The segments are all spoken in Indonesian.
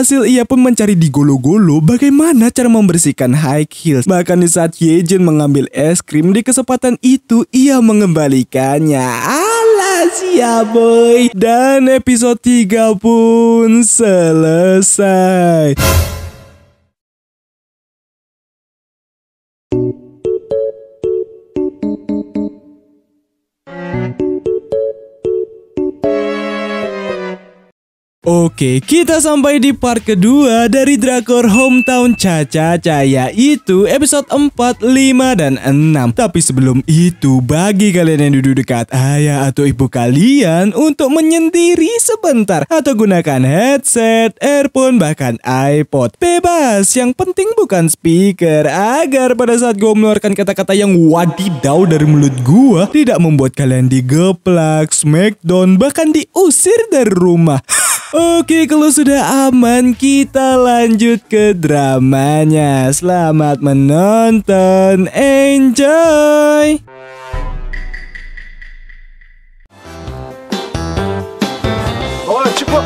Alhasil ia pun mencari di golo-golo bagaimana cara membersihkan high heels. Bahkan di saat Yejin mengambil es krim, di kesempatan itu ia mengembalikannya. Alas ya boy. Dan episode 3 pun selesai. Oke, kita sampai di part kedua dari drakor Hometown Cha-Cha-Cha, yaitu episode 4, 5, dan 6. Tapi sebelum itu, bagi kalian yang duduk dekat ayah atau ibu kalian untuk menyendiri sebentar atau gunakan headset, earphone, bahkan iPod. Bebas, yang penting bukan speaker, agar pada saat gue mengeluarkan kata-kata yang wadidaw dari mulut gue tidak membuat kalian digeplak, smackdown, bahkan diusir dari rumah. Oke, kalau sudah aman, kita lanjut ke dramanya. Selamat menonton, enjoy! Oh, cepat!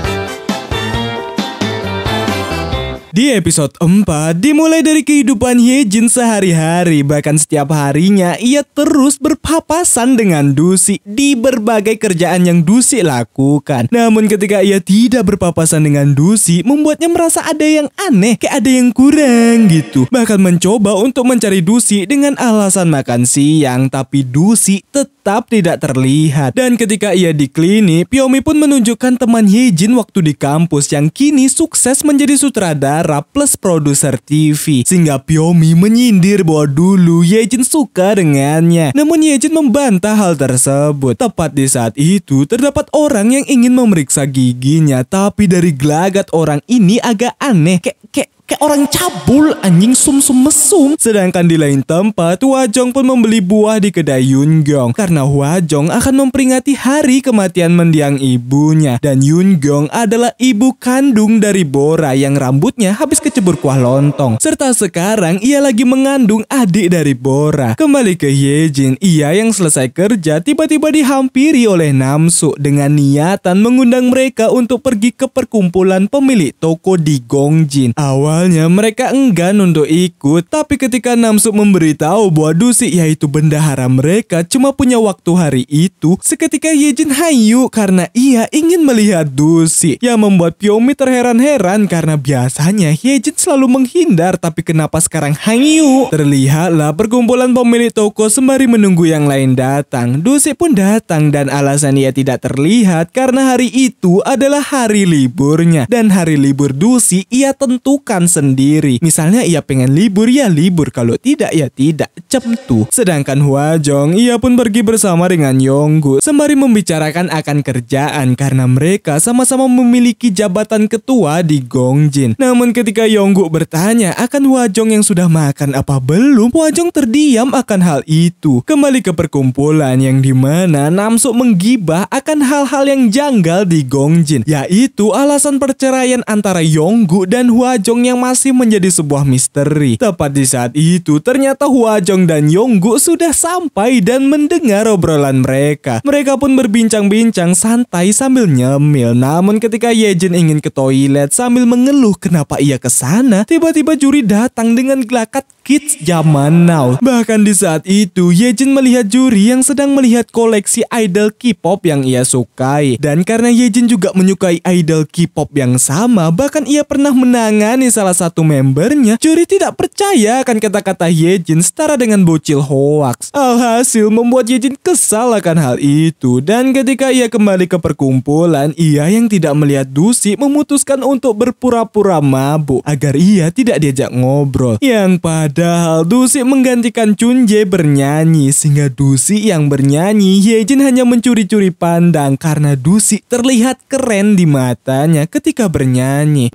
Di episode 4, dimulai dari kehidupan Yejin sehari-hari. Bahkan setiap harinya ia terus berpapasan dengan Dusi di berbagai kerjaan yang Dusi lakukan. Namun ketika ia tidak berpapasan dengan Dusi, membuatnya merasa ada yang aneh, kayak ada yang kurang gitu. Bahkan mencoba untuk mencari Dusi dengan alasan makan siang, tapi Dusi tetap tidak terlihat. Dan ketika ia di klinik, Pyomi pun menunjukkan teman Yejin waktu di kampus yang kini sukses menjadi sutradara plus produser TV, sehingga Pyomi menyindir bahwa dulu Yejin suka dengannya. Namun Yejin membantah hal tersebut. Tepat di saat itu terdapat orang yang ingin memeriksa giginya, tapi dari gelagat orang ini agak aneh, kayak orang cabul, anjing, sum-sum mesum. Sedangkan di lain tempat, Hwajong pun membeli buah di kedai Yungyong karena Hwajong akan memperingati hari kematian mendiang ibunya. Dan Yungyong adalah ibu kandung dari Bora yang rambutnya habis kecebur kuah lontong. Serta sekarang ia lagi mengandung adik dari Bora. Kembali ke Yejin, ia yang selesai kerja tiba-tiba dihampiri oleh Namsu dengan niatan mengundang mereka untuk pergi ke perkumpulan pemilik toko di Gongjin. Awalnya mereka enggan untuk ikut, tapi ketika Namsu memberitahu bahwa Dusi yaitu bendahara mereka cuma punya waktu hari itu, seketika Yejin hayu karena ia ingin melihat Dusi. Yang membuat Pyomi terheran-heran karena biasanya Yejin selalu menghindar, tapi kenapa sekarang hayu? Terlihatlah perkumpulan pemilik toko sembari menunggu yang lain datang. Dusi pun datang dan alasan ia tidak terlihat karena hari itu adalah hari liburnya. Dan hari libur Dusi ia tentukan sendiri. Misalnya ia pengen libur ya libur, kalau tidak ya tidak, cemtu. Sedangkan Hwajong ia pun pergi bersama dengan Yonggu sembari membicarakan akan kerjaan karena mereka sama-sama memiliki jabatan ketua di Gongjin. Namun ketika Yonggu bertanya akan Hwajong yang sudah makan apa belum, Hwajong terdiam akan hal itu. Kembali ke perkumpulan yang dimana Namsu menggibah akan hal-hal yang janggal di Gongjin, yaitu alasan perceraian antara Yonggu dan Hwajong yang masih menjadi sebuah misteri. Tepat di saat itu ternyata Hwajong dan Yonggu sudah sampai dan mendengar obrolan mereka. Mereka pun berbincang-bincang santai sambil nyemil. Namun ketika Yejin ingin ke toilet sambil mengeluh kenapa ia ke sana, tiba-tiba juri datang dengan gelakat kids zaman now. Bahkan di saat itu Yejin melihat juri yang sedang melihat koleksi idol K-pop yang ia sukai. Dan karena Yejin juga menyukai idol K-pop yang sama, bahkan ia pernah menangani salah satu membernya, juri tidak percaya akan kata-kata Yejin setara dengan bocil hoax. Alhasil membuat Yejin kesal akan hal itu. Dan ketika ia kembali ke perkumpulan, ia yang tidak melihat Dusi memutuskan untuk berpura-pura mabuk agar ia tidak diajak ngobrol. Yang padahal Dusi menggantikan Chunjae bernyanyi, sehingga Dusi yang bernyanyi, Yejin hanya mencuri-curi pandang karena Dusi terlihat keren di matanya ketika bernyanyi.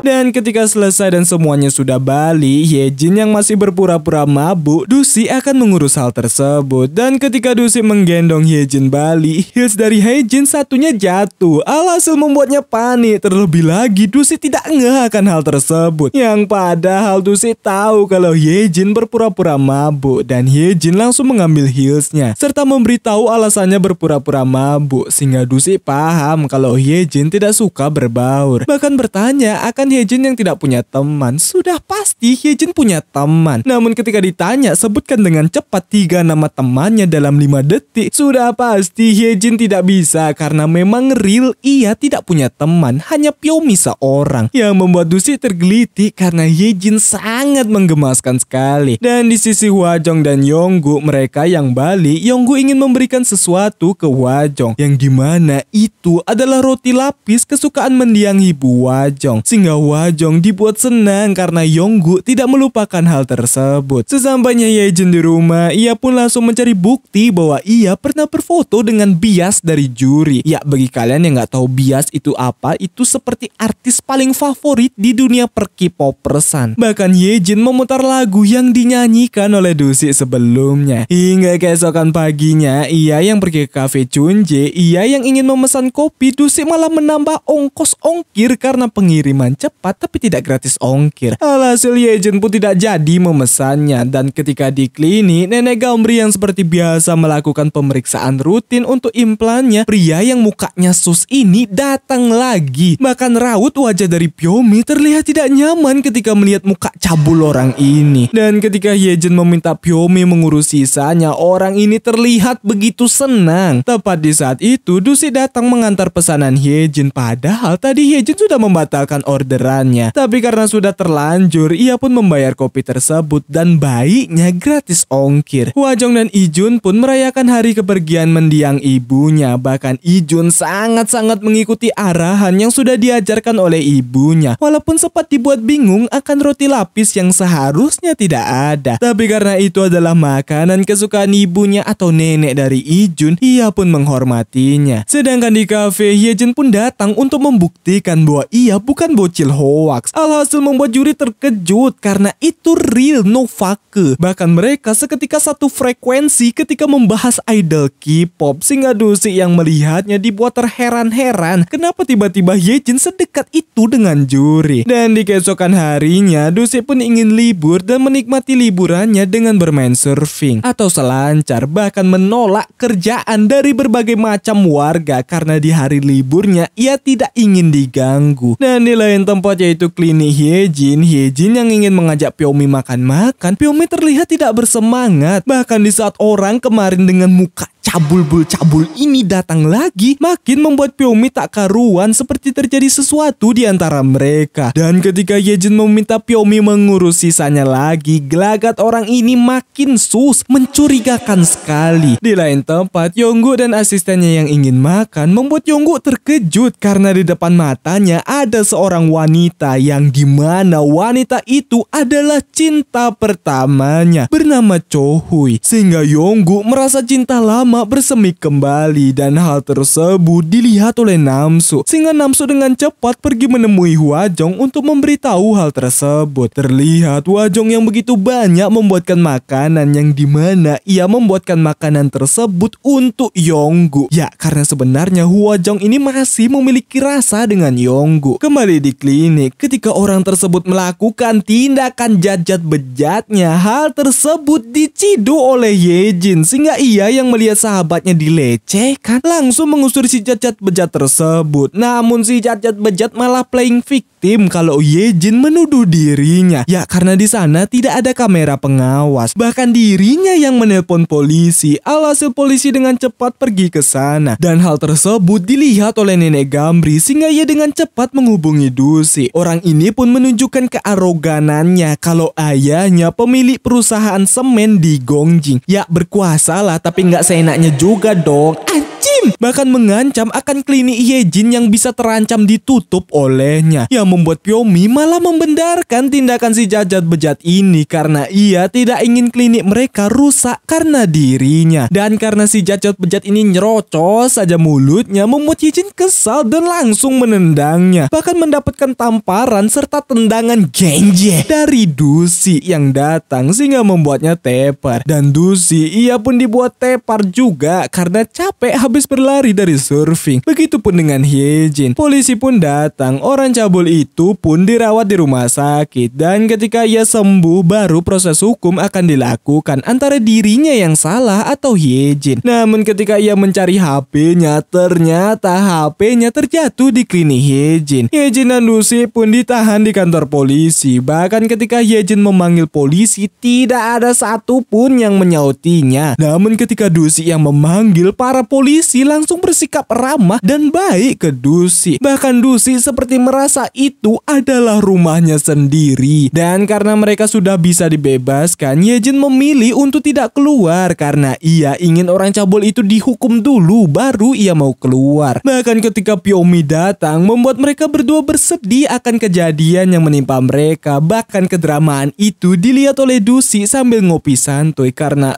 Dan ketika selesai dan semuanya sudah balik, Hyejin yang masih berpura-pura mabuk, Dusi akan mengurus hal tersebut. Dan ketika Dusi menggendong Hyejin balik, heels dari Hyejin satunya jatuh. Alhasil membuatnya panik. Terlebih lagi Dusi tidak ngeh akan hal tersebut. Yang padahal Dusi tahu kalau Hyejin berpura-pura mabuk. Dan Hyejin langsung mengambil heelsnya serta memberitahu alasannya berpura-pura mabuk, sehingga Dusi paham kalau Hyejin tidak suka berbaur. Bahkan bertanya akan Hyejin yang tidak punya teman. Sudah pasti Hyejin punya teman. Namun ketika ditanya sebutkan dengan cepat 3 nama temannya dalam 5 detik, sudah pasti Hyejin tidak bisa karena memang real ia tidak punya teman, hanya Pyomi seorang. Yang membuat Dusi tergelitik karena Hyejin sangat menggemaskan sekali. Dan di sisi Hwajong dan Yonggu, mereka yang balik, Yonggu ingin memberikan sesuatu ke Hwajong, yang dimana itu adalah roti lapis kesukaan mendiang ibu Hwajong, sehingga Hwajong dibuat senang karena Yonggu tidak melupakan hal tersebut. Sesampainya Hyejin di rumah, ia pun langsung mencari bukti bahwa ia pernah berfoto dengan bias dari juri. Ya, bagi kalian yang nggak tahu bias itu apa, itu seperti artis paling favorit di dunia per-K-popersan. Bahkan Hyejin memutar lagu yang dinyanyikan oleh Dusi sebelumnya. Hingga keesokan paginya, ia yang pergi ke cafe Chunje, ia yang ingin memesan kopi, Dusi malah menambah ongkos ongkir karena pengiriman cepat tapi tidak gratis ongkir. Alhasil Hyejin pun tidak jadi memesannya. Dan ketika di klinik, nenek Gambri yang seperti biasa melakukan pemeriksaan rutin untuk implannya, pria yang mukanya sus ini datang lagi. Bahkan raut wajah dari Pyomi terlihat tidak nyaman ketika melihat muka cabul orang ini. Dan ketika Hyejin meminta Pyomi mengurus sisanya, orang ini terlihat begitu senang. Tepat di saat itu, Dusi datang mengantar pesanan Hyejin. Padahal tadi Hyejin sudah membatalkan orderannya. Tapi karena sudah terlanjur, ia pun membayar kopi tersebut dan baiknya gratis ongkir. Hwajong dan Ijun pun merayakan hari kepergian mendiang ibunya. Bahkan Ijun sangat-sangat mengikuti arahan yang sudah diajarkan oleh ibunya. Walaupun sempat dibuat bingung akan roti lapis yang seharusnya tidak ada. Tapi karena itu adalah makanan kesukaan ibunya atau nenek dari Ijun, ia pun menghormatinya. Sedangkan di kafe, Hyejin pun datang untuk membuktikan bahwa ia bukan bocil hoax. Alhasil membuat juri terkejut karena itu real, no fake. Bahkan mereka seketika satu frekuensi ketika membahas idol K-pop, sehingga Dusi yang melihatnya dibuat terheran-heran kenapa tiba-tiba Hyejin sedekat itu dengan juri. Dan di keesokan harinya, Dusi pun ingin libur dan menikmati liburannya dengan bermain surfing atau selancar, bahkan menolak kerjaan dari berbagai macam warga karena di hari liburnya ia tidak ingin diganggu. Dan di lain tempat yaitu klinik Hyejin yang ingin mengajak Pyomi makan-makan, Pyomi terlihat tidak bersemangat. Bahkan di saat orang kemarin dengan muka cabul ini datang lagi, makin membuat Pyomi tak karuan seperti terjadi sesuatu di antara mereka. Dan ketika Hyejin meminta Pyomi mengurus sisanya lagi, gelagat orang ini makin sus, mencurigakan sekali. Di lain tempat, Yonggu dan asistennya yang ingin makan membuat Yonggu terkejut karena di depan matanya ada seorang wanita yang dimana wanita itu adalah cinta pertamanya bernama Chohui, sehingga Yonggu merasa cinta lama bersemi kembali. Dan hal tersebut dilihat oleh Namsu, sehingga Namsu dengan cepat pergi menemui Hwajong untuk memberitahu hal tersebut. Terlihat Hwajong yang begitu banyak membuatkan makanan, yang dimana ia membuatkan makanan tersebut untuk Yonggu. Ya, karena sebenarnya Hwajong ini masih memiliki rasa dengan Yonggu. Kembali di klinik, ketika orang tersebut melakukan tindakan jajat-bejatnya, hal tersebut diciduk oleh Hyejin, sehingga ia yang melihat sahabatnya dilecehkan langsung mengusir si jajat-bejat tersebut. Namun si jajat-bejat malah playing victim kalau Hyejin menuduh dirinya. Ya, karena di sana tidak ada kamera pengawas. Bahkan dirinya yang menelpon polisi. Alhasil polisi dengan cepat pergi ke sana. Dan hal tersebut dilihat oleh nenek Gambri, sehingga ia dengan cepat menghubungi Dusi. Orang ini pun menunjukkan kearoganannya kalau ayahnya pemilik perusahaan semen di Gongjing. Ya, berkuasa lah, tapi nggak seenaknya juga dong. Anjir, Kim, bahkan mengancam akan klinik Yejin yang bisa terancam ditutup olehnya. Yang membuat Pyomi malah membenarkan tindakan si Jajat Bejat ini karena ia tidak ingin klinik mereka rusak karena dirinya. Dan karena si Jajat Bejat ini nyerocos saja mulutnya, membuat Yejin kesal dan langsung menendangnya. Bahkan mendapatkan tamparan serta tendangan genje dari Dusi yang datang sehingga membuatnya tepar. Dan Dusi ia pun dibuat tepar juga karena capek habis berlari dari surfing. Begitupun dengan Hyejin. Polisi pun datang. Orang cabul itu pun dirawat di rumah sakit. Dan ketika ia sembuh baru proses hukum akan dilakukan antara dirinya yang salah atau Hyejin. Namun ketika ia mencari HP-nya, ternyata HP-nya terjatuh di klinik Hyejin. Hyejin dan Dusi pun ditahan di kantor polisi. Bahkan ketika Hyejin memanggil polisi, tidak ada satupun yang menyautinya. Namun ketika Dusi yang memanggil, para polisi langsung bersikap ramah dan baik ke Dusi. Bahkan Dusi seperti merasa itu adalah rumahnya sendiri. Dan karena mereka sudah bisa dibebaskan, Hyejin memilih untuk tidak keluar karena ia ingin orang cabul itu dihukum dulu baru ia mau keluar. Bahkan ketika Pyomi datang, membuat mereka berdua bersedih akan kejadian yang menimpa mereka. Bahkan kedramaan itu dilihat oleh Dusi sambil ngopi santuy karena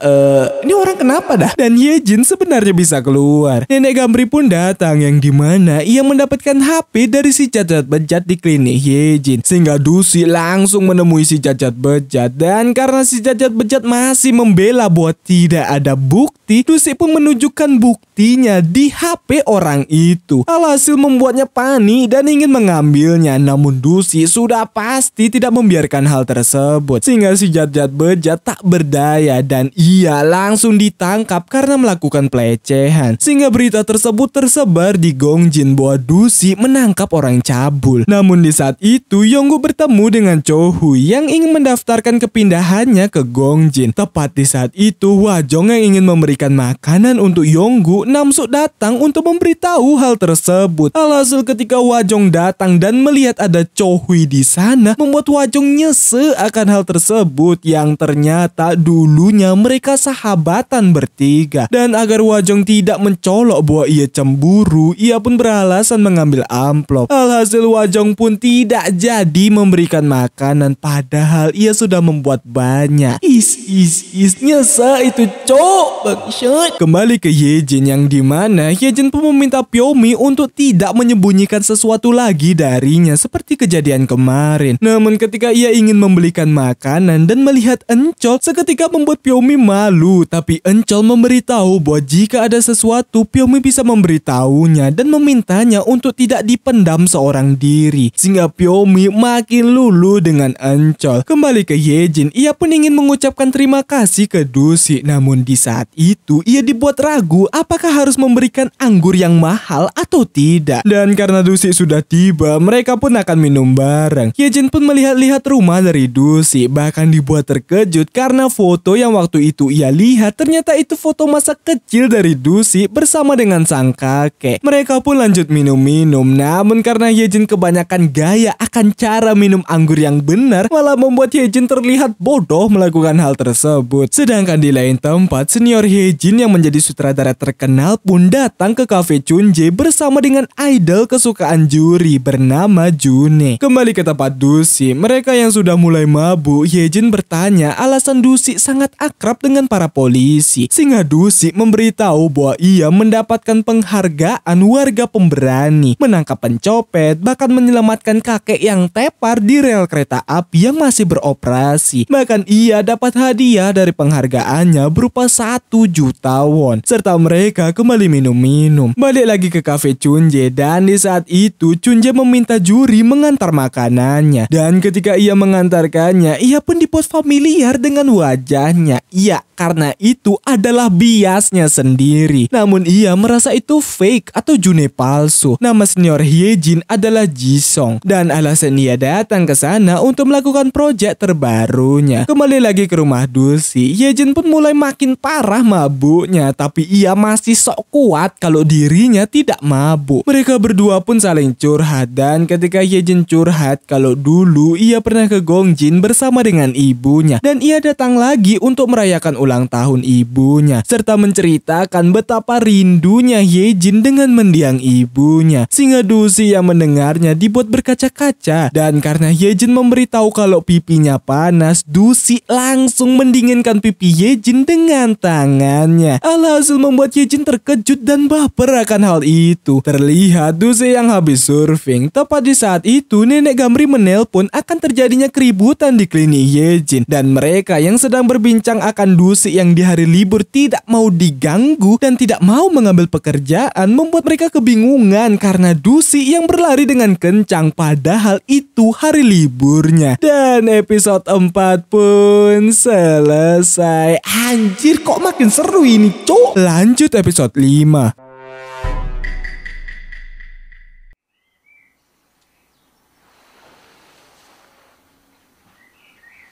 ini orang kenapa dah? Dan Hyejin sebenarnya bisa keluar. Nenek Gamri pun datang yang dimana ia mendapatkan HP dari si Jajat Bejat di klinik Hyejin. Sehingga Dusi langsung menemui si Jajat Bejat. Dan karena si Jajat Bejat masih membela bahwa tidak ada bukti, Dusi pun menunjukkan buktinya di HP orang itu. Alhasil membuatnya panik dan ingin mengambilnya. Namun Dusi sudah pasti tidak membiarkan hal tersebut. Sehingga si Jajat Bejat tak berdaya dan ia langsung ditangkap karena melakukan pelecehan. Sehingga berita tersebut tersebar di Gongjin bahwa Dusi menangkap orang cabul. Namun di saat itu Yonggu bertemu dengan Chohu yang ingin mendaftarkan kepindahannya ke Gongjin. Tepat di saat itu Hwajong yang ingin memberikan makanan untuk Yonggu, Namsu datang untuk memberitahu hal tersebut. Alhasil ketika Hwajong datang dan melihat ada Chohui di sana, membuat Hwajong nyesek akan hal tersebut yang ternyata dulunya mereka sahabatan bertiga. Dan agar Hwajong tidak mencolok bahwa ia cemburu, ia pun beralasan mengambil amplop. Alhasil Hwajong pun tidak jadi memberikan makanan padahal ia sudah membuat banyak. Nyesek itu bangsat. Kembali ke Hyejin yang dimana Hyejin pun meminta Pyomi untuk tidak menyembunyikan sesuatu lagi darinya seperti kejadian kemarin. Namun ketika ia ingin membelikan makanan dan melihat Encol, seketika membuat Pyomi malu. Tapi Encol memberitahu bahwa jika ada sesuatu Pyomi bisa memberitahunya dan memintanya untuk tidak dipendam seorang diri. Sehingga Pyomi makin lulu dengan Encol. Kembali ke Hyejin, ia pun ingin mengucapkan terima kasih ke Dusi. Namun di saat itu ia dibuat ragu apakah harus memberikan anggur yang mahal atau tidak. Dan karena Dusi sudah tiba, mereka pun akan minum bareng. Hyejin pun melihat-lihat rumah dari Dusi, bahkan dibuat terkejut karena foto yang waktu itu ia lihat ternyata itu foto masa kecil dari Dusi bersama dengan sang kakek. Mereka pun lanjut minum-minum. Namun karena Hyejin kebanyakan gaya akan cara minum anggur yang benar, malah membuat Hyejin terlihat bodoh melakukan hal tersebut. Sedangkan di lain tempat, senior Hyejin yang menjadi sutradara terkenal pun datang ke cafe Chunje bersama dengan idol kesukaan juri bernama June. Kembali ke tempat Dusi, mereka yang sudah mulai mabuk, Hyejin bertanya alasan Dusi sangat akrab dengan para polisi. Sehingga Dusi memberitahu bahwa ia mendapatkan penghargaan warga pemberani, menangkap pencopet, bahkan menyelamatkan kakek yang tepar di rel kereta api yang masih beroperasi. Bahkan ia dapat hadiah dari penghargaannya berupa 1 juta won. Serta mereka kembali minum-minum. Balik lagi ke cafe Chunje dan di saat itu Chunje meminta juri mengantar makanannya. Dan ketika ia mengantarkannya, ia pun dibuat familiar dengan wajahnya. Iya, karena itu adalah biasnya sendiri. Namun ia merasa itu fake atau June palsu. Nama senior Hyejin adalah Jisung. Dan alasan ia datang ke sana untuk melakukan proyek terbarunya. Kembali lagi ke rumah Dusi, Hyejin pun mulai makin parah mabuknya. Tapi ia masih sok kuat kalau dirinya tidak mabuk. Mereka berdua pun saling curhat. Dan ketika Hyejin curhat kalau dulu ia pernah ke Gongjin bersama dengan ibunya. Dan ia datang lagi untuk merayakan ulang tahun ibunya. Serta menceritakan betapa rindunya Yejin dengan mendiang ibunya. Sehingga Dusi yang mendengarnya dibuat berkaca-kaca. Dan karena Yejin memberitahu kalau pipinya panas, Dusi langsung mendinginkan pipi Yejin dengan tangannya. Alhasil membuat Yejin terkejut dan baper akan hal itu. Terlihat Dusi yang habis surfing. Tepat di saat itu Nenek Gamri menelpon akan terjadinya keributan di klinik Yejin. Dan mereka yang sedang berbincang akan Dusi yang di hari libur tidak mau diganggu dan tidak mau mengambil pekerjaan membuat mereka kebingungan karena Dusi yang berlari dengan kencang padahal itu hari liburnya. Dan episode 4 pun selesai. Anjir, kok makin seru ini, cok. Lanjut episode 5.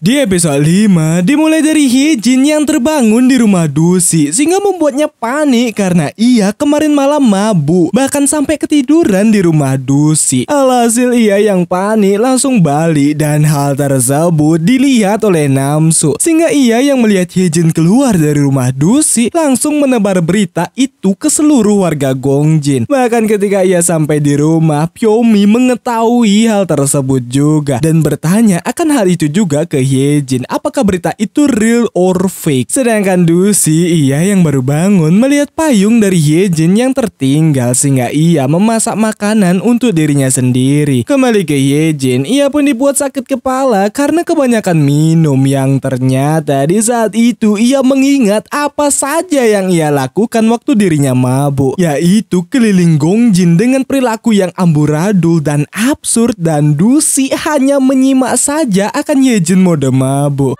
Di episode 5 dimulai dari Yejin yang terbangun di rumah Dusi sehingga membuatnya panik karena ia kemarin malam mabuk bahkan sampai ketiduran di rumah Dusi. Alhasil ia yang panik langsung balik dan hal tersebut dilihat oleh Namsu sehingga ia yang melihat Yejin keluar dari rumah Dusi langsung menebar berita itu ke seluruh warga Gongjin. Bahkan ketika ia sampai di rumah, Pyomi mengetahui hal tersebut juga dan bertanya akan hal itu juga ke Yejin, apakah berita itu real or fake. Sedangkan Dusi, ia yang baru bangun melihat payung dari Yejin yang tertinggal sehingga ia memasak makanan untuk dirinya sendiri. Kembali ke Yejin, ia pun dibuat sakit kepala karena kebanyakan minum yang ternyata di saat itu ia mengingat apa saja yang ia lakukan waktu dirinya mabuk, yaitu keliling Gongjin dengan perilaku yang amburadul dan absurd dan Dusi hanya menyimak saja akan Yejin mode mabuk.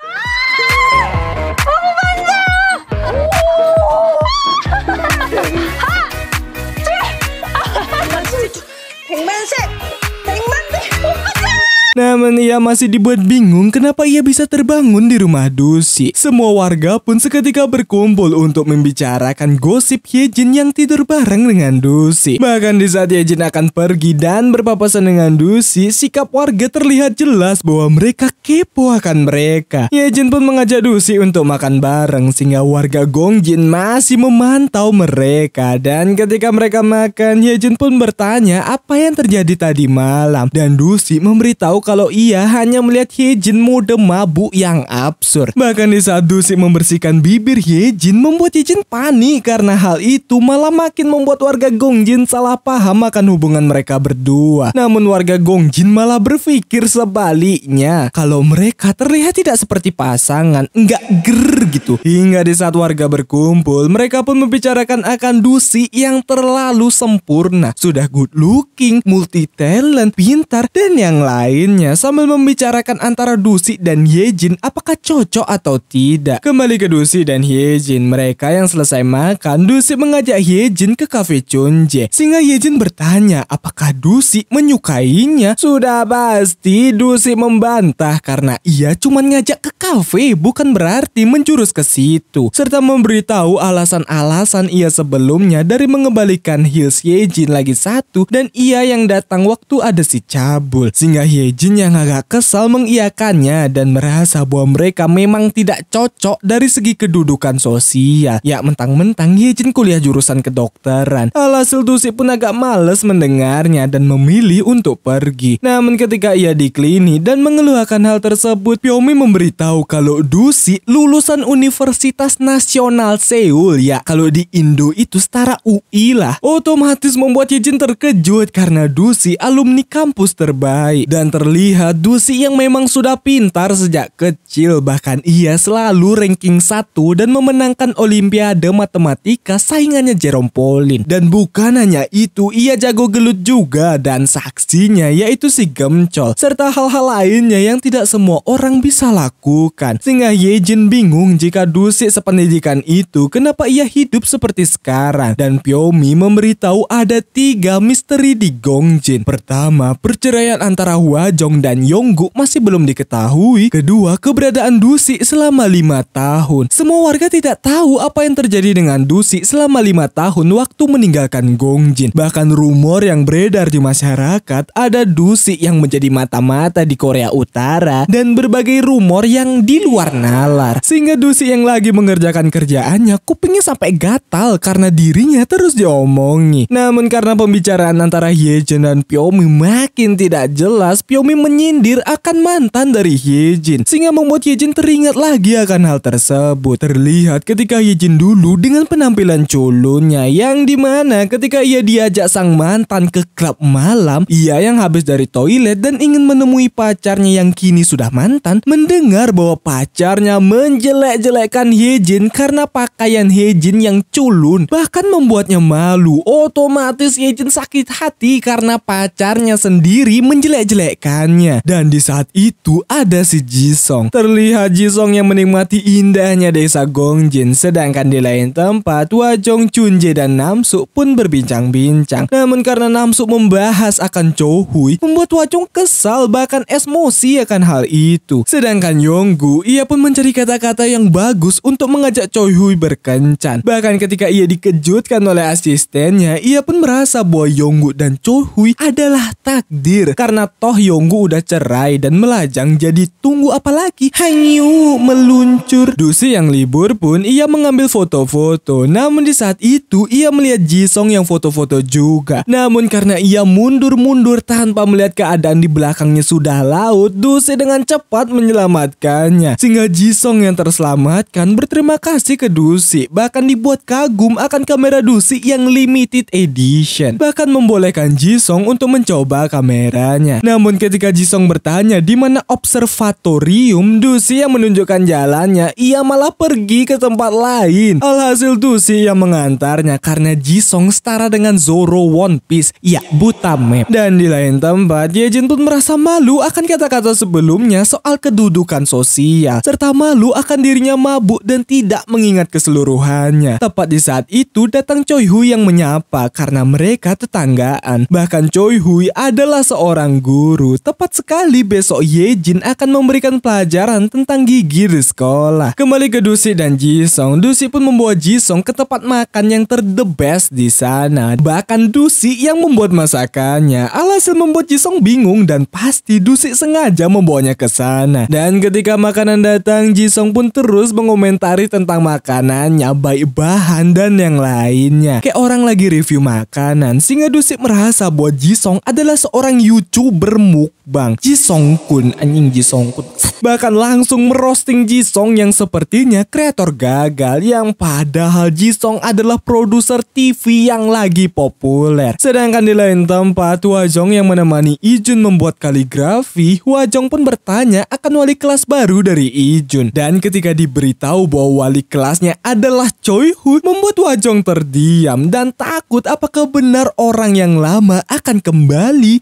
Namun ia masih dibuat bingung kenapa ia bisa terbangun di rumah Dusi. Semua warga pun seketika berkumpul untuk membicarakan gosip Yejin yang tidur bareng dengan Dusi. Bahkan di saat Yejin akan pergi dan berpapasan dengan Dusi, sikap warga terlihat jelas bahwa mereka kepo akan mereka. Yejin pun mengajak Dusi untuk makan bareng sehingga warga Gongjin masih memantau mereka. Dan ketika mereka makan, Yejin pun bertanya apa yang terjadi tadi malam. Dan Dusi memberitahu kalau ia hanya melihat Yejin mode mabuk yang absurd. Bahkan di saat Dusi membersihkan bibir Yejin membuat Yejin panik karena hal itu malah makin membuat warga Gongjin salah paham akan hubungan mereka berdua. Namun warga Gongjin malah berpikir sebaliknya kalau mereka terlihat tidak seperti pasangan, enggak ger gitu. Hingga di saat warga berkumpul, mereka pun membicarakan akan Dusi yang terlalu sempurna, sudah good looking, multi talent, pintar dan yang lain. Sambil membicarakan antara Dusi dan Yejin apakah cocok atau tidak. Kembali ke Dusi dan Yejin, mereka yang selesai makan, Dusi mengajak Yejin ke kafe Chonje sehingga Yejin bertanya apakah Dusi menyukainya. Sudah pasti Dusi membantah karena ia cuma ngajak ke kafe, bukan berarti menjurus ke situ, serta memberitahu alasan-alasan ia sebelumnya dari mengembalikan heels Yejin lagi satu dan ia yang datang waktu ada si cabul, sehingga Yejin yang agak kesal mengiyakannya dan merasa bahwa mereka memang tidak cocok dari segi kedudukan sosial. Ya mentang-mentang Yejin kuliah jurusan kedokteran. Alhasil Dusi pun agak males mendengarnya dan memilih untuk pergi. Namun ketika ia di klinik dan mengeluhkan hal tersebut, Pyomi memberitahu kalau Dusi lulusan Universitas Nasional Seoul. Ya kalau di Indo itu setara UI lah. Otomatis membuat Yejin terkejut karena Dusi alumni kampus terbaik dan terlihat Dusi yang memang sudah pintar sejak kecil. Bahkan ia selalu ranking 1 dan memenangkan Olimpiade Matematika saingannya Jerome Pauline. Dan bukan hanya itu, ia jago gelut juga dan saksinya yaitu si Gemcol serta hal-hal lainnya yang tidak semua orang bisa lakukan. Sehingga Yejin bingung jika Dusi sependidikan itu kenapa ia hidup seperti sekarang. Dan Pyomi memberitahu ada 3 misteri di Gongjin. Pertama, perceraian antara Hwajong dan Yonggu masih belum diketahui. Kedua, keberadaan Dusi selama 5 tahun. Semua warga tidak tahu apa yang terjadi dengan Dusi selama 5 tahun waktu meninggalkan Gongjin. Bahkan rumor yang beredar di masyarakat ada Dusi yang menjadi mata-mata di Korea Utara dan berbagai rumor yang di luar nalar. Sehingga Dusi yang lagi mengerjakan kerjaannya kupingnya sampai gatal karena dirinya terus diomongi. Namun karena pembicaraan antara Hyejin dan Pyomi makin tidak jelas, Pyomi menyindir akan mantan dari Hyejin sehingga membuat Hyejin teringat lagi akan hal tersebut. Terlihat ketika Hyejin dulu dengan penampilan culunnya yang dimana ketika ia diajak sang mantan ke klub malam, ia yang habis dari toilet dan ingin menemui pacarnya yang kini sudah mantan mendengar bahwa pacarnya menjelek-jelekkan Hyejin karena pakaian Hyejin yang culun, bahkan membuatnya malu. Otomatis Hyejin sakit hati karena pacarnya sendiri menjelek-jelekkannya. Dan di saat itu ada si Jisung. Terlihat Jisung yang menikmati indahnya desa Gongjin, sedangkan di lain tempat Hwajong, Chunjae dan Namsu pun berbincang-bincang. Namun karena Namsu membahas akan Chohui, membuat Hwajong kesal bahkan emosi akan hal itu. Sedangkan Yonggu, ia pun mencari kata-kata yang bagus untuk mengajak Chohui berkencan. Bahkan ketika ia dikejutkan oleh asistennya, ia pun merasa bahwa Yonggu dan Chohui adalah takdir karena toh Yonggu udah cerai dan melajang, jadi tunggu apa lagi? Hanyu meluncur. Dusi yang libur pun ia mengambil foto-foto. Namun di saat itu ia melihat Jisung yang foto-foto juga. Namun karena ia mundur-mundur tanpa melihat keadaan di belakangnya sudah laut, Dusi dengan cepat menyelamatkannya. Sehingga Jisung yang terselamatkan berterima kasih ke Dusi, bahkan dibuat kagum akan kamera Dusi yang limited edition, bahkan membolehkan Jisung untuk mencoba kameranya. Namun ketika Jisung bertanya di mana observatorium, Dusi yang menunjukkan jalannya, ia malah pergi ke tempat lain. Alhasil Dusi yang mengantarnya karena Jisung setara dengan Zoro One Piece, ya buta map. Dan di lain tempat, Hyejin pun merasa malu akan kata-kata sebelumnya soal kedudukan sosial, serta malu akan dirinya mabuk dan tidak mengingat keseluruhannya. Tepat di saat itu datang Choi Hui yang menyapa karena mereka tetanggaan. Bahkan Choi Hui adalah seorang guru. Tepat sekali besok Hyejin akan memberikan pelajaran tentang gigi di sekolah. Kembali ke Dusi dan Jisung, Dusi pun membawa Jisung ke tempat makan yang the best di sana. Bahkan Dusi yang membuat masakannya. Alhasil membuat Jisung bingung dan pasti Dusi sengaja membawanya ke sana. Dan ketika makanan datang, Jisung pun terus mengomentari tentang makanannya, baik bahan dan yang lainnya. Kayak orang lagi review makanan. Sehingga Dusi merasa bahwa Jisung adalah seorang YouTuber mukbang. Jisung kun, anjing Jisung kun. Bahkan langsung merosting Jisung yang sepertinya kreator gagal, yang padahal Jisung adalah produser TV yang lagi populer. Sedangkan di lain tempat, Hwajong yang menemani Ijun membuat kaligrafi, Hwajong pun bertanya akan wali kelas baru dari Ijun. Dan ketika diberitahu bahwa wali kelasnya adalah Choi Hui, membuat Hwajong terdiam dan takut apakah benar orang yang lama akan kembali.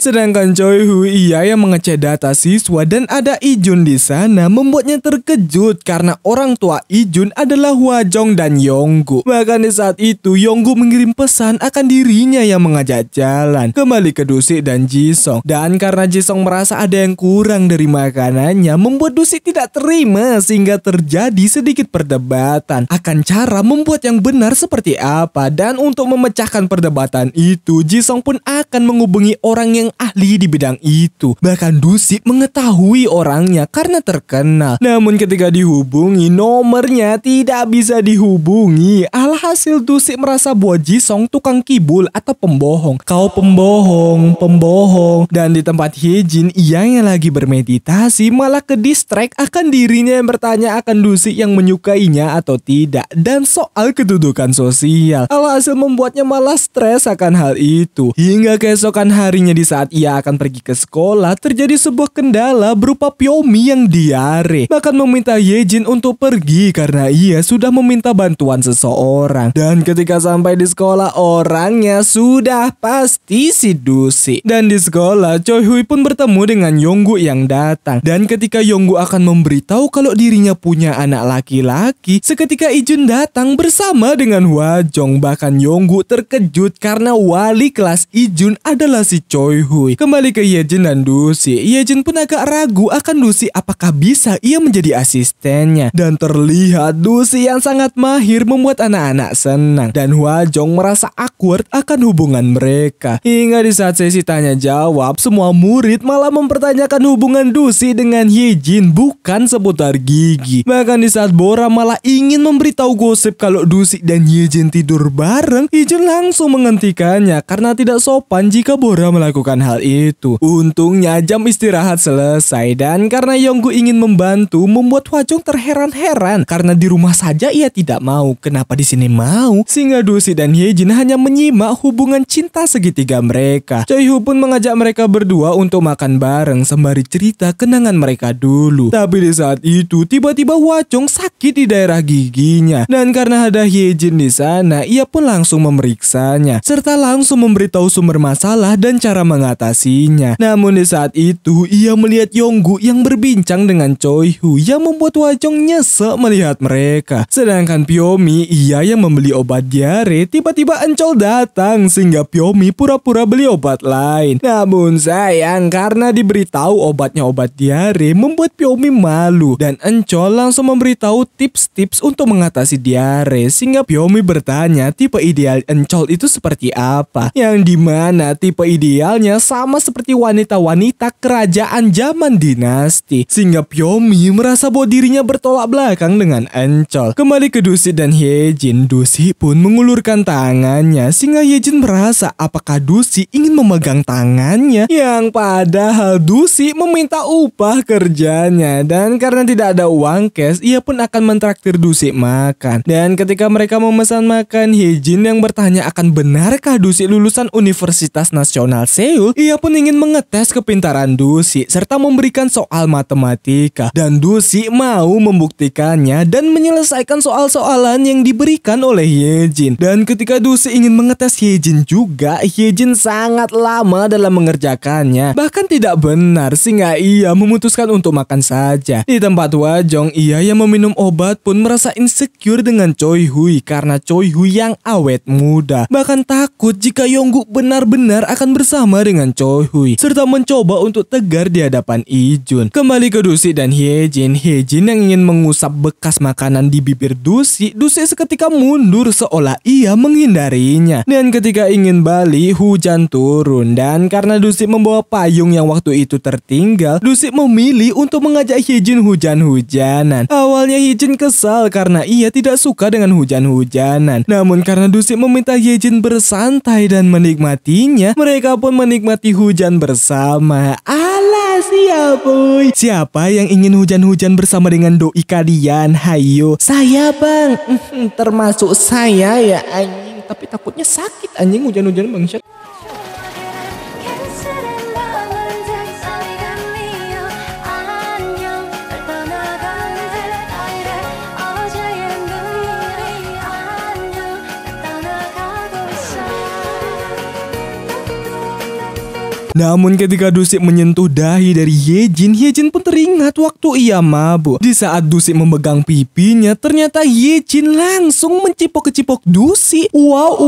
Sedangkan Choi Hui ia yang mengecek data siswa dan ada Ijun di sana, membuatnya terkejut karena orang tua Ijun adalah Hwajong dan Yonggu. Bahkan di saat itu Yonggu mengirim pesan akan dirinya yang mengajak jalan. Kembali ke Dusi dan Jisung. Dan karena Jisung merasa ada yang kurang dari makanannya, membuat Dusi tidak terima sehingga terjadi sedikit perdebatan akan cara membuat yang benar seperti apa. Dan untuk memecahkan perdebatan itu, Jisung pun akan menghubungi orang yang ahli di bidang itu. Bahkan Dusi mengetahui orangnya karena terkenal. Namun ketika dihubungi, nomornya tidak bisa dihubungi. Alhasil Dusi merasa bahwa Jisung tukang kibul atau pembohong. Kau pembohong. Dan di tempat Hyejin, ia yang lagi bermeditasi malah ke distract akan dirinya yang bertanya akan Dusi yang menyukainya atau tidak, dan soal kedudukan sosial. Alhasil membuatnya malah stres akan hal itu. Hingga keesokan harinya di saat ia akan pergi ke sekolah, terjadi sebuah kendala berupa Pyomi yang diare. Bahkan meminta Hyejin untuk pergi karena ia sudah meminta bantuan seseorang. Dan ketika sampai di sekolah, orangnya sudah pasti si Dusi. Dan di sekolah, Choi Hui pun bertemu dengan Yonggu yang datang. Dan ketika Yonggu akan memberitahu kalau dirinya punya anak laki-laki, seketika Ijun datang bersama dengan Hwajong. Bahkan Yonggu terkejut karena wali kelas Ijun adalah si Choi Hui. Kembali ke ke Yejin dan Dusi, Yejin pun agak ragu akan Dusi apakah bisa ia menjadi asistennya. Dan terlihat Dusi yang sangat mahir membuat anak-anak senang. Dan Hwajong merasa awkward akan hubungan mereka. Hingga di saat sesi tanya jawab, semua murid malah mempertanyakan hubungan Dusi dengan Yejin, bukan seputar gigi. Bahkan di saat Bora malah ingin memberitahu gosip kalau Dusi dan Yejin tidur bareng, Yejin langsung menghentikannya karena tidak sopan jika Bora melakukan hal itu. Untungnya jam istirahat selesai dan karena Yonggu ingin membantu membuat Hwajong terheran-heran karena di rumah saja ia tidak mau, kenapa di sini mau? Sehingga Dusi dan Yejin hanya menyimak hubungan cinta segitiga mereka. Choi Hu pun mengajak mereka berdua untuk makan bareng sembari cerita kenangan mereka dulu. Tapi di saat itu tiba-tiba Hwajong sakit di daerah giginya dan karena ada Yejin di sana, ia pun langsung memeriksanya serta langsung memberitahu sumber masalah dan cara mengatasinya. Namun di saat itu ia melihat Yonggu yang berbincang dengan Choi Hu yang membuat Hwajong nyesek melihat mereka. Sedangkan Pyomi, ia yang membeli obat diare, tiba-tiba Encol datang sehingga Pyomi pura-pura beli obat lain. Namun sayang karena diberitahu obatnya obat diare membuat Pyomi malu dan Encol langsung memberitahu tips-tips untuk mengatasi diare sehingga Pyomi bertanya tipe ideal Encol itu seperti apa, yang dimana tipe idealnya sama seperti wanita-wanita kerajaan zaman dinasti, sehingga Pyomi merasa bahwa dirinya bertolak belakang dengan Encol. Kembali ke Dusi dan Yejin, Dusi pun mengulurkan tangannya sehingga Yejin merasa apakah Dusi ingin memegang tangannya, yang padahal Dusi meminta upah kerjanya dan karena tidak ada uang cash ia pun akan mentraktir Dusi makan. Dan ketika mereka memesan makan, Yejin yang bertanya akan benarkah Dusi lulusan Universitas Nasional Seoul, ia pun ingin mengetes kepintaran Dusi serta memberikan soal matematika dan Dusi mau membuktikannya dan menyelesaikan soal-soalan yang diberikan oleh Yejin. Dan ketika Dusi ingin mengetes Yejin juga, Yejin sangat lama dalam mengerjakannya, bahkan tidak benar sehingga ia memutuskan untuk makan saja. Di tempat Hwajong, ia yang meminum obat pun merasa insecure dengan Choi Hui karena Choi Hui yang awet muda, bahkan takut jika Yonggu benar-benar akan bersama dengan Choi Hui serta mencoba untuk tegar di hadapan Ijun. Kembali ke Dusi dan Yejin, Yejin yang ingin mengusap bekas makanan di bibir Dusi, Dusi seketika mundur seolah ia menghindarinya. Dan ketika ingin balik, hujan turun dan karena Dusi membawa payung yang waktu itu tertinggal, Dusi memilih untuk mengajak Yejin hujan-hujanan. Awalnya Yejin kesal karena ia tidak suka dengan hujan-hujanan. Namun karena Dusi meminta Yejin bersantai dan menikmatinya, mereka pun menikmati hujan bersama. Alah boy. Siapa yang ingin hujan-hujan bersama dengan doi kalian? Hayo. Saya bang. Termasuk saya ya anjing. Tapi takutnya sakit anjing hujan-hujan bangsat. Namun ketika Dusi menyentuh dahi dari Yejin, Yejin pun teringat waktu ia mabuk. Di saat Dusi memegang pipinya, ternyata Yejin langsung mencipok-cipok Dusi. Wow,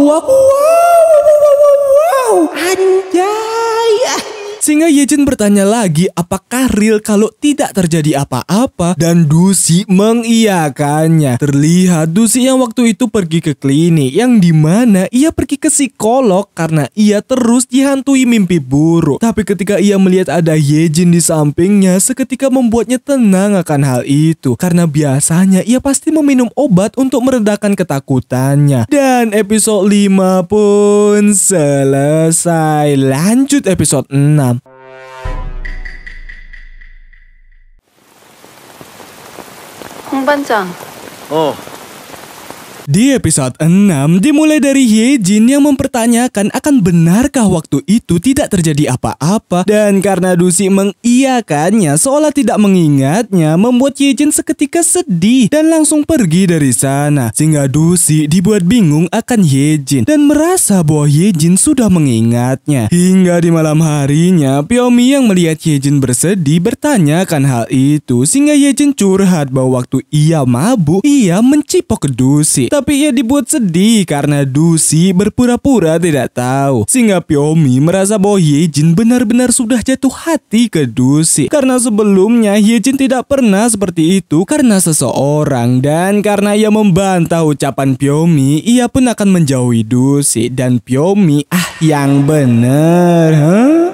anjay. Sehingga Yejin bertanya lagi apakah real kalau tidak terjadi apa-apa dan Dusi mengiyakannya. Terlihat Dusi yang waktu itu pergi ke klinik yang dimana ia pergi ke psikolog karena ia terus dihantui mimpi buruk. Tapi ketika ia melihat ada Yejin di sampingnya, seketika membuatnya tenang akan hal itu karena biasanya ia pasti meminum obat untuk meredakan ketakutannya. Dan episode 5 pun selesai. Lanjut episode 6. 홍반장. Di episode 6 dimulai dari Yejin yang mempertanyakan akan benarkah waktu itu tidak terjadi apa-apa, dan karena Dusi mengiyakannya seolah tidak mengingatnya membuat Yejin seketika sedih dan langsung pergi dari sana. Sehingga Dusi dibuat bingung akan Yejin dan merasa bahwa Yejin sudah mengingatnya. Hingga di malam harinya Pyomi yang melihat Yejin bersedih bertanya akan hal itu sehingga Yejin curhat bahwa waktu ia mabuk ia mencipok Dusi. Tapi ia dibuat sedih karena Dusi berpura-pura tidak tahu. Sehingga Pyomi merasa bahwa Hyejin benar-benar sudah jatuh hati ke Dusi. Karena sebelumnya Hyejin tidak pernah seperti itu karena seseorang. Dan karena ia membantah ucapan Pyomi, ia pun akan menjauhi Dusi. Dan Pyomi, yang bener,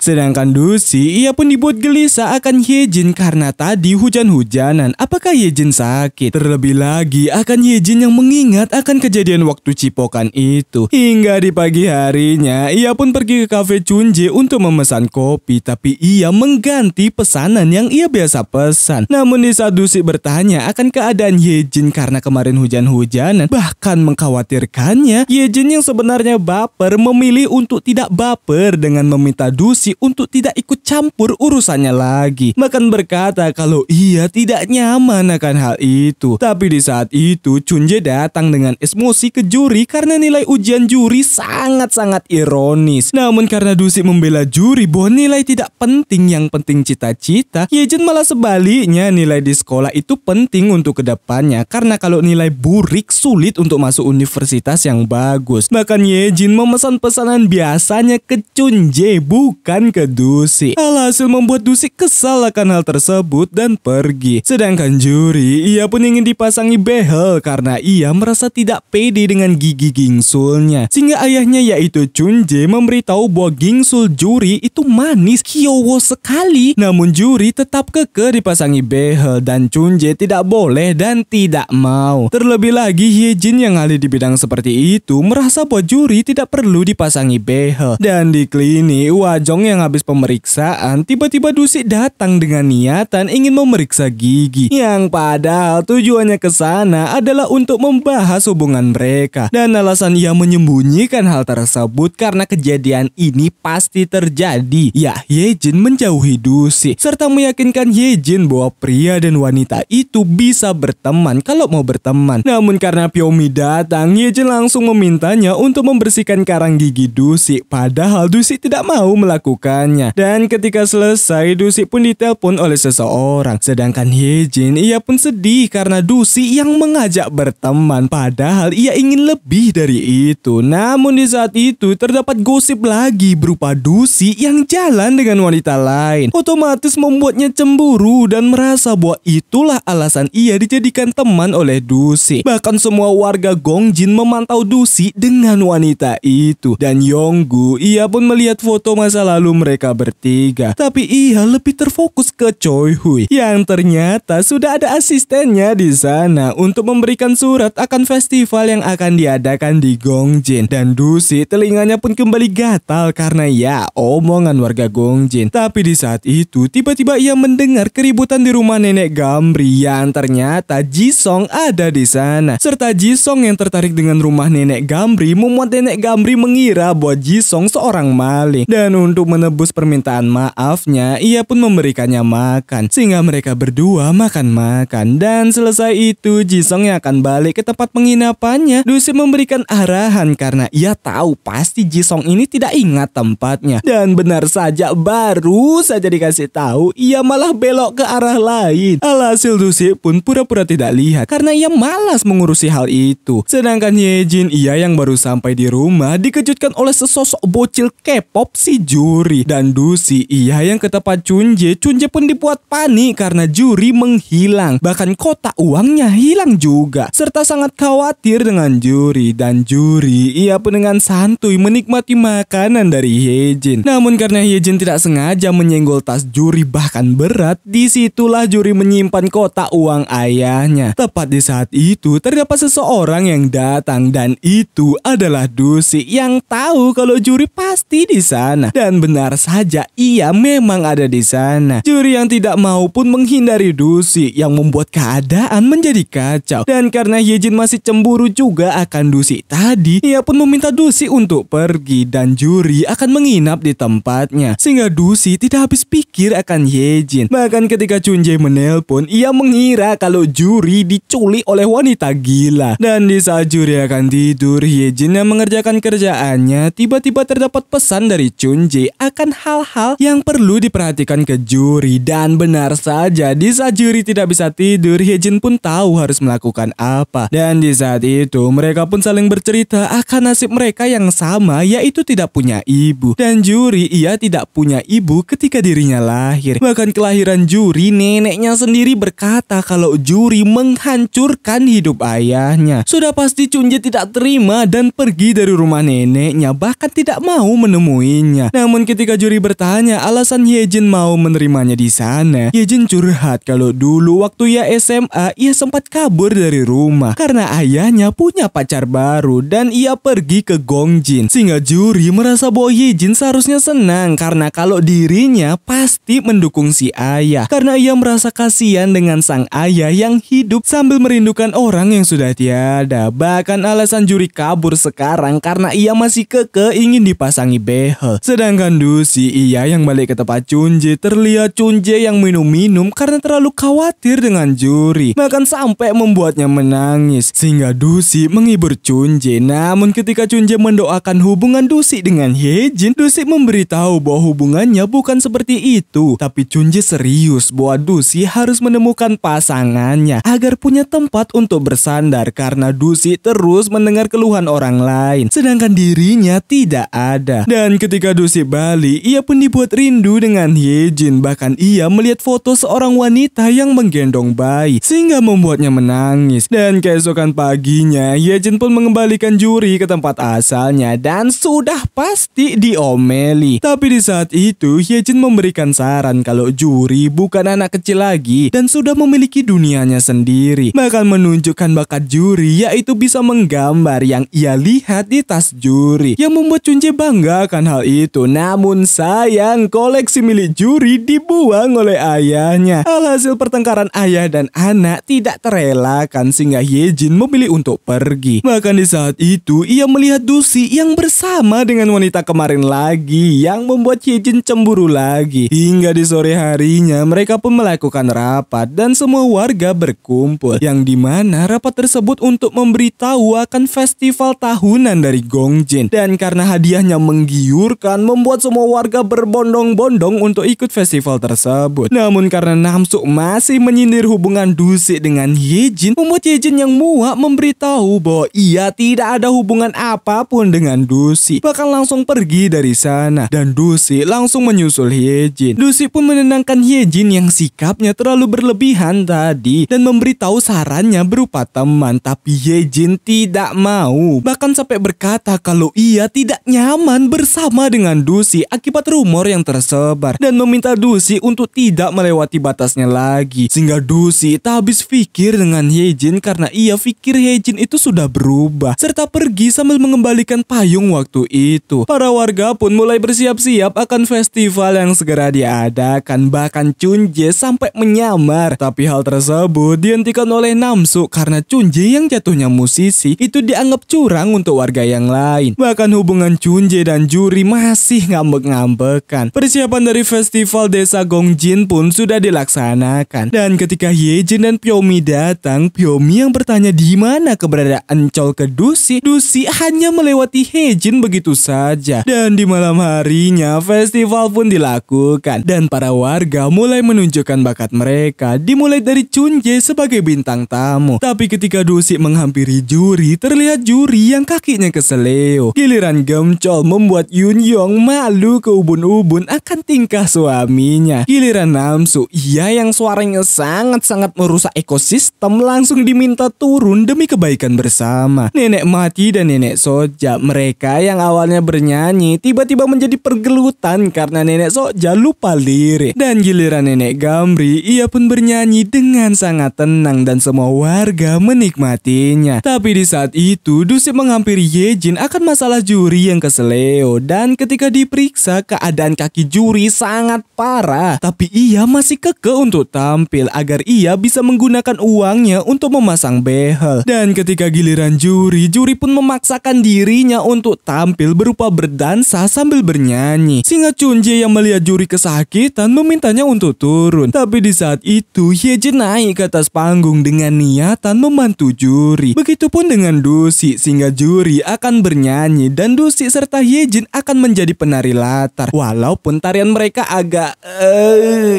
Sedangkan Dusi, ia pun dibuat gelisah akan Hyejin karena tadi hujan-hujanan. Apakah Hyejin sakit? Terlebih lagi akan Hyejin yang mengingat akan kejadian waktu cipokan itu. Hingga di pagi harinya, ia pun pergi ke kafe Chunjae untuk memesan kopi. Tapi ia mengganti pesanan yang ia biasa pesan. Namun di saat Dusi bertanya akan keadaan Hyejin karena kemarin hujan-hujanan, bahkan mengkhawatirkannya, Hyejin yang sebenarnya baper memilih untuk tidak baper dengan meminta Dusi untuk tidak ikut campur urusannya lagi. Bahkan berkata kalau ia tidak nyaman akan hal itu. Tapi di saat itu Chunjae datang dengan emosi ke juri karena nilai ujian juri sangat-sangat ironis. Namun karena Dusi membela juri bahwa nilai tidak penting, yang penting cita-cita, Hyejin malah sebaliknya, nilai di sekolah itu penting untuk kedepannya. Karena kalau nilai burik sulit untuk masuk universitas yang bagus. Bahkan Hyejin memesan pesanan biasanya ke Chunjae, bukan ke Dusi. Alhasil membuat Dusi kesal akan hal tersebut dan pergi. Sedangkan juri, ia pun ingin dipasangi behel karena ia merasa tidak pede dengan gigi gingsulnya. Sehingga ayahnya yaitu Chunjae memberitahu bahwa gingsul juri itu manis, kyowo sekali. Namun juri tetap kekeh dipasangi behel dan Chunjae tidak boleh dan tidak mau. Terlebih lagi Hyejin yang ahli di bidang seperti itu merasa bahwa juri tidak perlu dipasangi behel. Dan di klinik Wajong yang habis pemeriksaan, tiba-tiba Dusi datang dengan niatan ingin memeriksa gigi. Yang padahal tujuannya ke sana adalah untuk membahas hubungan mereka. Dan alasan ia menyembunyikan hal tersebut karena kejadian ini pasti terjadi. Ya, Hyejin menjauhi Dusi serta meyakinkan Hyejin bahwa pria dan wanita itu bisa berteman kalau mau berteman. Namun karena Pyomi datang, Hyejin langsung memintanya untuk membersihkan karang gigi Dusi. Padahal Dusi tidak mau melakukannya. Dan ketika selesai, Dusi pun ditelepon oleh seseorang. Sedangkan Hyejin, ia pun sedih karena Dusi yang mengajak berteman. Padahal ia ingin lebih dari itu. Namun di saat itu terdapat gosip lagi berupa Dusi yang jalan dengan wanita lain. Otomatis membuatnya cemburu dan merasa bahwa itulah alasan ia dijadikan teman oleh Dusi. Bahkan semua warga Gongjin memantau Dusi dengan wanita itu. Dan Yonggu, ia pun melihat foto masa lalu mereka bertiga. Tapi ia lebih terfokus ke Choi Hui yang ternyata sudah ada asistennya di sana untuk memberikan surat akan festival yang akan diadakan di Gongjin. Dan Dusi telinganya pun kembali gatal karena ya omongan warga Gongjin. Tapi di saat itu tiba-tiba ia mendengar keributan di rumah nenek Gamri yang ternyata Jisung ada di sana. Serta Jisung yang tertarik dengan rumah nenek Gamri membuat nenek Gamri mengira bahwa Jisung seorang maling. Dan untuk menebus permintaan maafnya, ia pun memberikannya makan. Sehingga mereka berdua makan-makan. Dan selesai itu Jisung yang akan balik ke tempat penginapannya. Dusi memberikan arahan karena ia tahu pasti Jisung ini tidak ingat tempatnya. Dan benar saja baru saja dikasih tahu, ia malah belok ke arah lain. Alhasil Dusi pun pura-pura tidak lihat karena ia malas mengurusi hal itu. Sedangkan Hyejin, ia yang baru sampai di rumah, dikejutkan oleh sesosok bocil K-pop si Juri. Dan Dusi, ia yang ke tempat Chunjae. Chunjae pun dibuat panik karena Juri menghilang. Bahkan kotak uangnya hilang juga. Serta sangat khawatir dengan Juri. Dan Juri, ia pun dengan santuy menikmati makanan dari Hyejin. Namun karena Hyejin tidak sengaja menyenggol tas Juri bahkan berat, disitulah Juri menyimpan kotak uang ayahnya. Tepat di saat itu terdapat seseorang yang datang dan itu adalah Dusi yang tahu kalau Juri pasti di sana. Dan benar saja ia memang ada di sana. Juri yang tidak mau pun menghindari Dusi yang membuat keadaan menjadi kacau. Dan karena Hyejin masih cemburu juga akan Dusi tadi, ia pun meminta Dusi untuk pergi dan Juri akan menginap di tempatnya. Sehingga Dusi tidak habis pikir akan Hyejin. Bahkan ketika Chunjae menelpon, ia mengira kalau Juri diculik oleh wanita gila. Dan di saat Juri akan tidur, Hyejin yang mengerjakan kerjaannya, tiba-tiba terdapat pesan dari Chunjae akan hal-hal yang perlu diperhatikan ke Juri. Dan benar saja, di saat Juri tidak bisa tidur, Hyejin pun tahu harus melakukan apa. Dan di di saat itu mereka pun saling bercerita akan nasib mereka yang sama, yaitu tidak punya ibu. Dan Juri, ia tidak punya ibu ketika dirinya lahir. Bahkan kelahiran Juri, neneknya sendiri berkata kalau Juri menghancurkan hidup ayahnya. Sudah pasti Chunjae tidak terima dan pergi dari rumah neneknya, bahkan tidak mau menemuinya. Namun ketika Juri bertanya alasan Hyejin mau menerimanya di sana, Hyejin curhat kalau dulu waktu ia SMA, ia sempat kabur dari rumah karena ayahnya punya pacar baru dan ia pergi ke Gongjin. Sehingga Juri merasa bahwa Hyejin seharusnya senang karena kalau dirinya pasti mendukung si ayah, karena ia merasa kasihan dengan sang ayah yang hidup sambil merindukan orang yang sudah tiada. Bahkan alasan Juri kabur sekarang karena ia masih keke ingin dipasangi behel. Sedangkan Dusi, ia yang balik ke tempat Chunjae, terlihat Chunjae yang minum-minum karena terlalu khawatir dengan Juri, bahkan sampai membuatnya menangis. Sehingga Dusi menghibur Chunjae. Namun ketika Chunjae mendoakan hubungan Dusi dengan Hyejin, Dusi memberitahu bahwa hubungannya bukan seperti itu. Tapi Chunjae serius bahwa Dusi harus menemukan pasangannya agar punya tempat untuk bersandar, karena Dusi terus mendengar keluhan orang lain sedangkan dirinya tidak ada. Dan ketika Dusi balik, ia pun dibuat rindu dengan Hyejin. Bahkan ia melihat foto seorang wanita yang menggendong bayi sehingga membuatnya menangis. Dan keesokan paginya Hyejin pun mengembalikan Juri ke tempat asalnya dan sudah pasti diomeli. Tapi di saat itu Hyejin memberikan saran kalau Juri bukan anak kecil lagi dan sudah memiliki dunianya sendiri. Bahkan menunjukkan bakat Juri, yaitu bisa menggambar yang ia lihat di tas Juri, yang membuat Chunjae bangga akan hal itu. Namun sayang, koleksi milik Juri dibuang oleh ayahnya. Alhasil pertengkaran ayah dan anak tidak terelakkan sehingga Hyejin memilih untuk pergi. Bahkan di saat itu ia melihat Dusi yang bersama dengan wanita kemarin lagi, yang membuat Hyejin cemburu lagi. Hingga di sore harinya mereka pun melakukan rapat dan semua warga berkumpul, yang dimana rapat tersebut untuk memberitahu akan festival tahunan dari Gongjin. Dan karena hadiahnya menggiurkan, membuat semua warga berbondong-bondong untuk ikut festival tersebut. Namun karena Namsu masih menyindir hubungan Dusi dengan Hyejin, membuat Hyejin yang muak memberitahu bahwa ia tidak ada hubungan apapun dengan Dusi, bahkan langsung pergi dari sana. Dan Dusi langsung menyusul Hyejin. Dusi pun menenangkan Hyejin yang sikapnya terlalu berlebihan tadi dan memberitahu sarannya berupa teman. Tapi Hyejin tidak mau, bahkan sampai berkata kalau ia tidak nyaman bersama dengan Dusi akibat rumor yang tersebar, dan meminta Dusi untuk tidak melewati batasnya lagi. Sehingga Dusi tak habis pikir dengan Hyejin karena ia pikir Hyejin itu sudah berubah, serta pergi sambil mengembalikan payung waktu itu. Para warga pun mulai bersiap-siap akan festival yang segera diadakan. Bahkan Chunjae sampai menyamar, tapi hal tersebut dihentikan oleh Namsu karena Chunjae yang jatuhnya musisi itu dianggap curang untuk warga yang lain. Bahkan hubungan Chunjae dan Juri masih ngambek-ngambekan. Persiapan dari festival desa Gongjin pun sudah dilaksanakan. Dan ketika Hyejin dan Pyomi datang, Pyomi yang bertanya di mana keberadaan Chol ke Dusi, Dusi hanya melewati Hyejin begitu saja. Dan di malam harinya festival pun dilakukan dan para warga mulai menunjukkan bakat mereka, dimulai dari Chunjae sebagai bintang tamu. Tapi ketika Dusi menghampiri Juri, terlihat Juri yang kakinya keseleo. Giliran Gemchol membuat Yunyong malu ke ubun-ubun akan tingkah suaminya. Giliran Namsu, ia yang suaranya sangat-sangat merusak ekosistem, langsung diminta turun demi kebaikan bersama. Nenek Mati dan Nenek Soja, mereka yang awalnya bernyanyi tiba-tiba menjadi pergelutan karena Nenek Soja lupa lirik. Dan giliran Nenek Gamri, ia pun bernyanyi dengan sangat tenang dan semua warga menikmatinya. Tapi di saat itu Dusi menghampiri Hyejin akan masalah Juri yang keseleo, dan ketika diperiksa keadaan kaki Juri sangat parah, tapi ia masih keke untuk tampil agar ia bisa menggunakan uangnya untuk memasang behel. Dan ketika giliran Juri, Juri pun memaksakan dirinya untuk tampil berupa berdansa sambil bernyanyi, sehingga Chunjae yang melihat Juri kesakitan memintanya untuk turun. Tapi di saat itu Hyejin naik ke atas panggung dengan niatan membantu Juri. Begitupun dengan Dusi, sehingga Juri akan bernyanyi dan Dusi serta Hyejin akan menjadi penari latar. Walaupun tarian mereka agak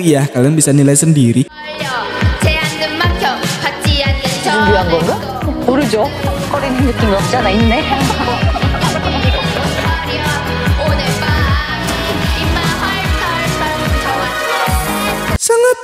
ya kalian bisa nilai sendiri. 준비한 건가? 고르죠. 거리는 느낌이 없잖아, 있네. Sangat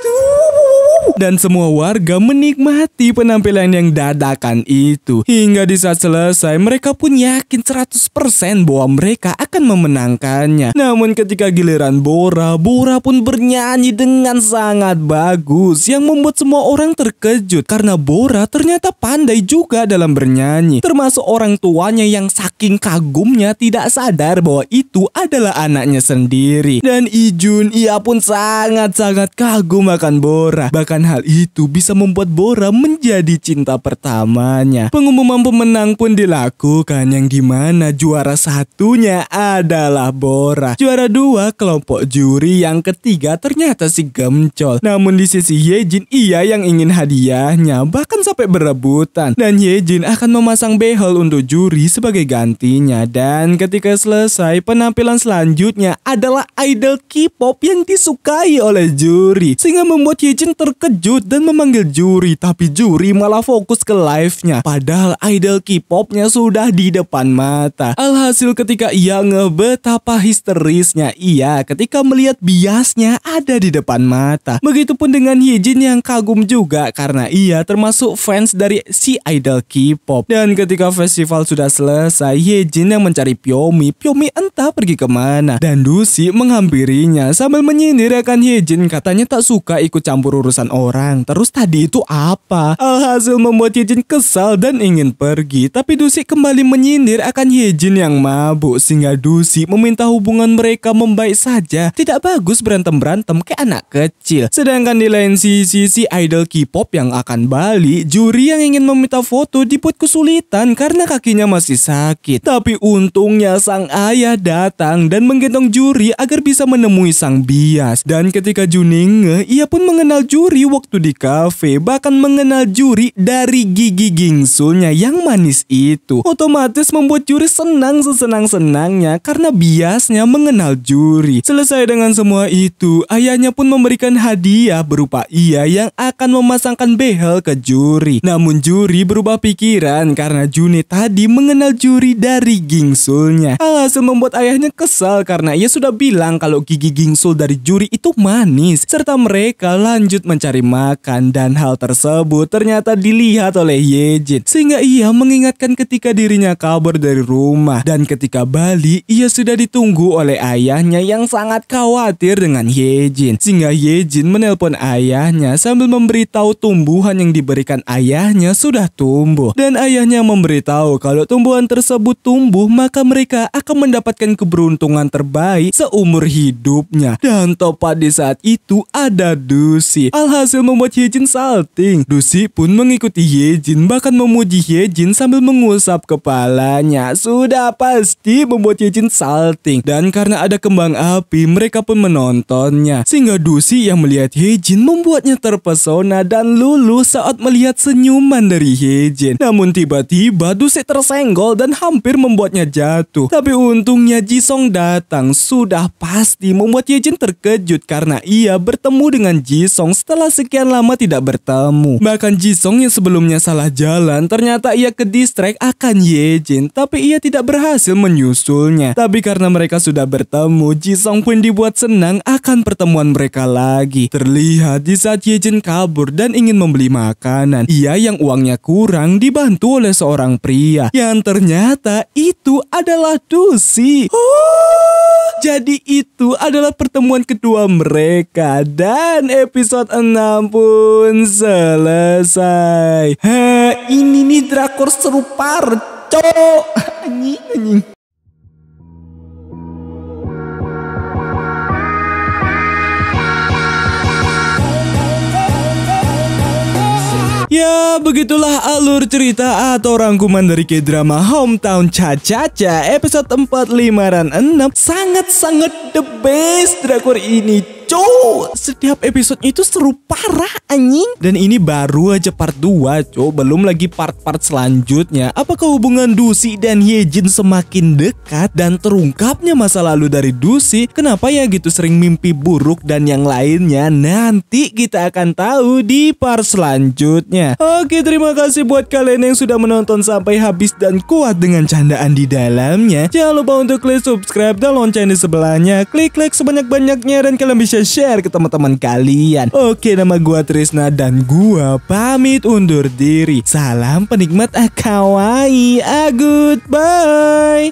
dan semua warga menikmati penampilan yang dadakan itu. Hingga di saat selesai, mereka pun yakin 100% bahwa mereka akan memenangkannya. Namun ketika giliran Bora pun bernyanyi dengan sangat bagus yang membuat semua orang terkejut karena Bora ternyata pandai juga dalam bernyanyi. Termasuk orang tuanya yang saking kagumnya tidak sadar bahwa itu adalah anaknya sendiri. Dan Ijun, ia pun sangat-sangat kagum akan Bora. Bahkan hal itu bisa membuat Bora menjadi cinta pertamanya. Pengumuman pemenang pun dilakukan yang dimana juara satunya adalah Bora. Juara dua kelompok juri, yang ketiga ternyata si Gemcol. Namun di sisi Yejin, ia yang ingin hadiahnya bahkan sampai berebutan. Dan Yejin akan memasang behel untuk juri sebagai gantinya. Dan ketika selesai, penampilan selanjutnya adalah idol K-pop yang disukai oleh juri, sehingga membuat Yejin terkejut dan memanggil juri, tapi juri malah fokus ke live-nya. Padahal idol K-popnya sudah di depan mata. Alhasil ketika ia betapa histerisnya ia ketika melihat biasnya ada di depan mata. Begitupun dengan Yejin yang kagum juga karena ia termasuk fans dari si idol K-pop. Dan ketika festival sudah selesai, Yejin yang mencari Pyomi entah pergi kemana. Dan Dusi menghampirinya sambil menyindir akan Yejin, katanya tak suka ikut campur urusan orang. Terus tadi itu apa? Alhasil membuat Yejin kesal dan ingin pergi. Tapi Dusi kembali menyindir akan Yejin yang mabuk, sehingga Dusi meminta hubungan mereka membaik saja. Tidak bagus berantem-berantem kayak anak kecil. Sedangkan di lain sisi, si idol K-pop yang akan balik, juri yang ingin meminta foto dibuat kesulitan karena kakinya masih sakit. Tapi untungnya sang ayah datang dan menggendong juri agar bisa menemui sang bias. Dan ketika Juning ngeh, ia pun mengenal juri waktu di kafe, bahkan mengenal juri dari gigi gingsulnya yang manis itu. Otomatis membuat juri senang sesenang-senangnya karena biasnya mengenal juri. Selesai dengan semua itu, ayahnya pun memberikan hadiah berupa ia yang akan memasangkan behel ke juri. Namun juri berubah pikiran karena Juni tadi mengenal juri dari gingsulnya. Alhasil membuat ayahnya kesal karena ia sudah bilang kalau gigi gingsul dari juri itu manis, serta mereka lanjut mencari makan. Dan hal tersebut ternyata dilihat oleh Yejin, sehingga ia mengingatkan ketika dirinya kabur dari rumah. Dan ketika balik, ia sudah ditunggu oleh ayahnya yang sangat khawatir dengan Yejin, sehingga Yejin menelpon ayahnya sambil memberitahu tumbuhan yang diberikan ayahnya sudah tumbuh. Dan ayahnya memberitahu kalau tumbuhan tersebut tumbuh, maka mereka akan mendapatkan keberuntungan terbaik seumur hidupnya. Dan tepat di saat itu ada Dusi. Alhasil membuat Yejin salting. Dusi pun mengikuti Yejin, bahkan memuji Yejin sambil mengusap kepalanya. Sudah pasti membuat Yejin salting. Dan karena ada kembang api, mereka pun menontonnya, sehingga Dusi yang melihat Yejin membuatnya terpesona dan luluh saat melihat senyuman dari Yejin. Namun tiba-tiba Dusi tersenggol dan hampir membuatnya jatuh. Tapi untungnya Jisung datang. Sudah pasti membuat Yejin terkejut karena ia bertemu dengan Jisung setelah sekian lama tidak bertemu. Bahkan Jisung yang sebelumnya salah jalan, ternyata ia ke distract akan Yejin, tapi ia tidak berhasil menyusulnya. Tapi karena mereka sudah bertemu, Jisung pun dibuat senang akan pertemuan mereka lagi. Terlihat di saat Yejin kabur dan ingin membeli makanan, ia yang uangnya kurang dibantu oleh seorang pria yang ternyata itu adalah Dusi. Jadi itu adalah pertemuan kedua mereka dan episode 6 pun selesai. Ini nih drakor seru parco. Anjing. Ya, begitulah alur cerita atau rangkuman dari K-drama Hometown Cha-Cha-Cha episode 4, 5, dan 6. Sangat-sangat the best drakor ini, Cuk, setiap episode itu seru parah anjing. Dan ini baru aja part 2 cuk, belum lagi part-part selanjutnya. Apakah hubungan Dusi dan Hyejin semakin dekat dan terungkapnya masa lalu dari Dusi? Kenapa ya gitu sering mimpi buruk dan yang lainnya? Nanti kita akan tahu di part selanjutnya. Oke, terima kasih buat kalian yang sudah menonton sampai habis dan kuat dengan candaan di dalamnya. Jangan lupa untuk klik subscribe dan lonceng di sebelahnya. Klik like sebanyak-banyaknya dan kalian bisa share ke teman-teman kalian. Oke, nama gua Trisna dan gua pamit undur diri. Salam penikmat kawaii. Goodbye.